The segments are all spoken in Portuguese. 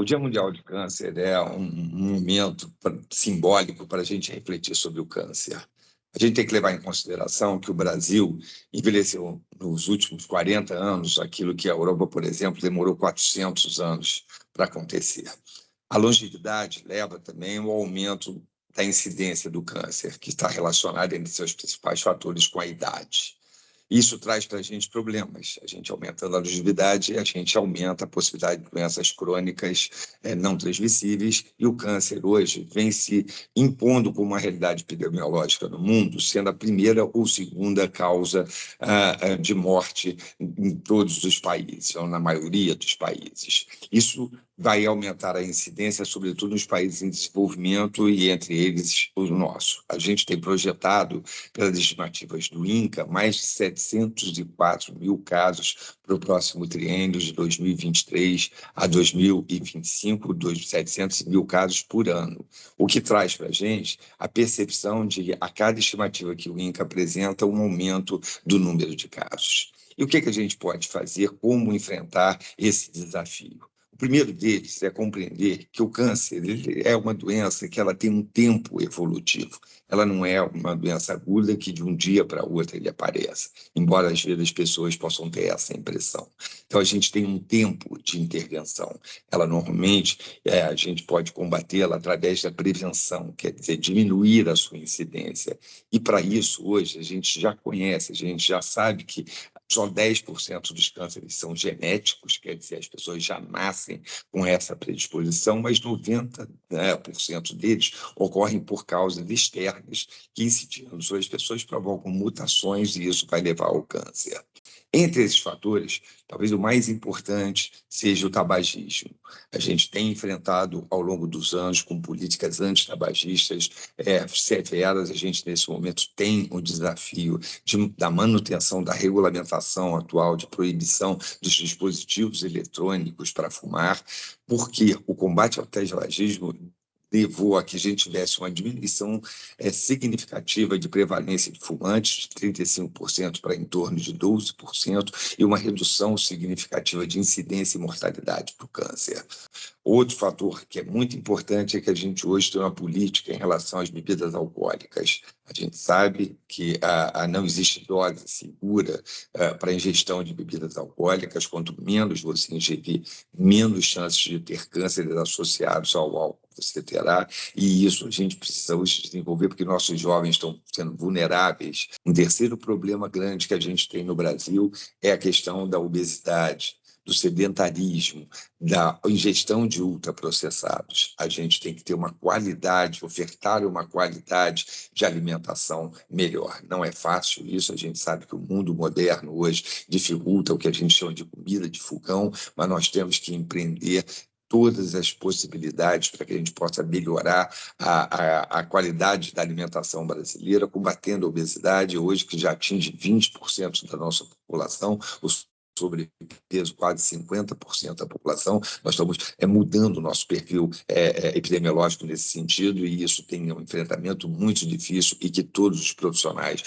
O Dia Mundial de Câncer é um momento simbólico para a gente refletir sobre o câncer. A gente tem que levar em consideração que o Brasil envelheceu nos últimos 40 anos aquilo que a Europa, por exemplo, demorou 400 anos para acontecer. A longevidade leva também ao aumento da incidência do câncer, que está relacionado entre seus principais fatores com a idade. Isso traz para a gente problemas. A gente aumentando a longevidade, a gente aumenta a possibilidade de doenças crônicas não transmissíveis, e o câncer hoje vem se impondo como uma realidade epidemiológica no mundo, sendo a primeira ou segunda causa de morte em todos os países, ou na maioria dos países. Isso vai aumentar a incidência, sobretudo nos países em desenvolvimento e, entre eles, o nosso. A gente tem projetado, pelas estimativas do INCA, mais de 704 mil casos para o próximo triênio de 2023 a 2025, 700 mil casos por ano, o que traz para a gente a percepção de, a cada estimativa que o INCA apresenta, um aumento do número de casos. E o que a gente pode fazer, como enfrentar esse desafio? O primeiro deles é compreender que o câncer é uma doença que ela tem um tempo evolutivo. Ela não é uma doença aguda que de um dia para outro ele apareça, embora às vezes as pessoas possam ter essa impressão. Então a gente tem um tempo de intervenção. Ela normalmente, a gente pode combatê-la através da prevenção, quer dizer, diminuir a sua incidência. E para isso, hoje, a gente já conhece, a gente já sabe que só 10% dos cânceres são genéticos, quer dizer, as pessoas já nascem com essa predisposição, mas 90% deles ocorrem por causas externas que, incidindo sobre as pessoas, provocam mutações e isso vai levar ao câncer. Entre esses fatores, talvez o mais importante seja o tabagismo. A gente tem enfrentado ao longo dos anos com políticas antitabagistas severas. A gente, nesse momento, tem o desafio da manutenção da regulamentação atual de proibição dos dispositivos eletrônicos para fumar, porque o combate ao tabagismo levou a que a gente tivesse uma diminuição significativa de prevalência de fumantes, de 35% para em torno de 12%, e uma redução significativa de incidência e mortalidade para o câncer. Outro fator que é muito importante é que a gente hoje tem uma política em relação às bebidas alcoólicas. A gente sabe que não existe dose segura para a ingestão de bebidas alcoólicas. Quanto menos você ingerir, menos chances de ter cânceres associados ao álcool você terá, e isso a gente precisa hoje desenvolver porque nossos jovens estão sendo vulneráveis. Um terceiro problema grande que a gente tem no Brasil é a questão da obesidade, do sedentarismo, da ingestão de ultraprocessados. A gente tem que ter uma qualidade, ofertar uma qualidade de alimentação melhor. Não é fácil isso, a gente sabe que o mundo moderno hoje dificulta o que a gente chama de comida de fogão, mas nós temos que empreender todas as possibilidades para que a gente possa melhorar a qualidade da alimentação brasileira, combatendo a obesidade, hoje que já atinge 20% da nossa população, o sobrepeso, quase 50% da população. Nós estamos mudando o nosso perfil epidemiológico nesse sentido, e isso tem um enfrentamento muito difícil e que todos os profissionais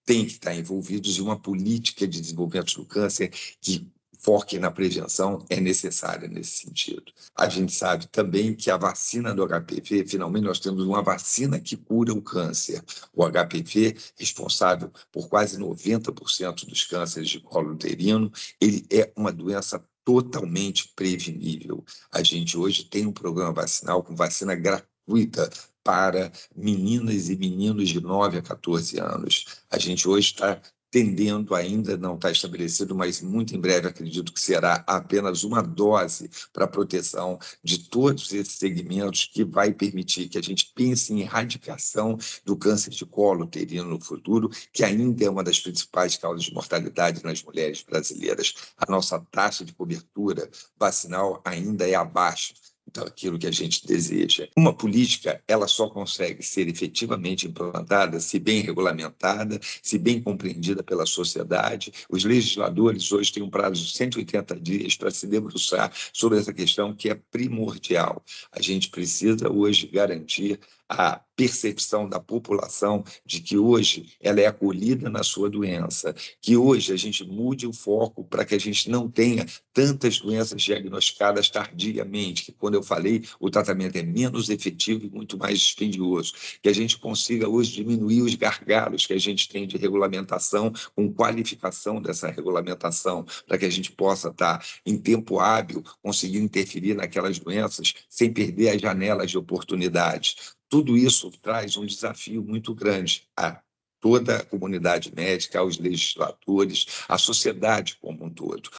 têm que estar envolvidos em uma política de desenvolvimento do câncer que foque na prevenção é necessária nesse sentido. A gente sabe também que a vacina do HPV, finalmente nós temos uma vacina que cura o câncer. O HPV, responsável por quase 90% dos cânceres de colo uterino, ele é uma doença totalmente prevenível. A gente hoje tem um programa vacinal com vacina gratuita para meninas e meninos de 9 a 14 anos. A gente hoje está tendendo, ainda não está estabelecido, mas muito em breve acredito que será apenas uma dose para a proteção de todos esses segmentos, que vai permitir que a gente pense em erradicação do câncer de colo uterino no futuro, que ainda é uma das principais causas de mortalidade nas mulheres brasileiras. A nossa taxa de cobertura vacinal ainda é abaixo daquilo que a gente deseja. Uma política, ela só consegue ser efetivamente implantada se bem regulamentada, se bem compreendida pela sociedade. Os legisladores hoje têm um prazo de 180 dias para se debruçar sobre essa questão que é primordial. A gente precisa hoje garantir a percepção da população de que hoje ela é acolhida na sua doença, que hoje a gente mude o foco para que a gente não tenha tantas doenças diagnosticadas tardiamente, que quando eu falei, o tratamento é menos efetivo e muito mais dispendioso, que a gente consiga hoje diminuir os gargalos que a gente tem de regulamentação, com qualificação dessa regulamentação, para que a gente possa estar em tempo hábil, conseguir interferir naquelas doenças sem perder as janelas de oportunidade. Tudo isso traz um desafio muito grande a toda a comunidade médica, aos legisladores, à sociedade como um todo.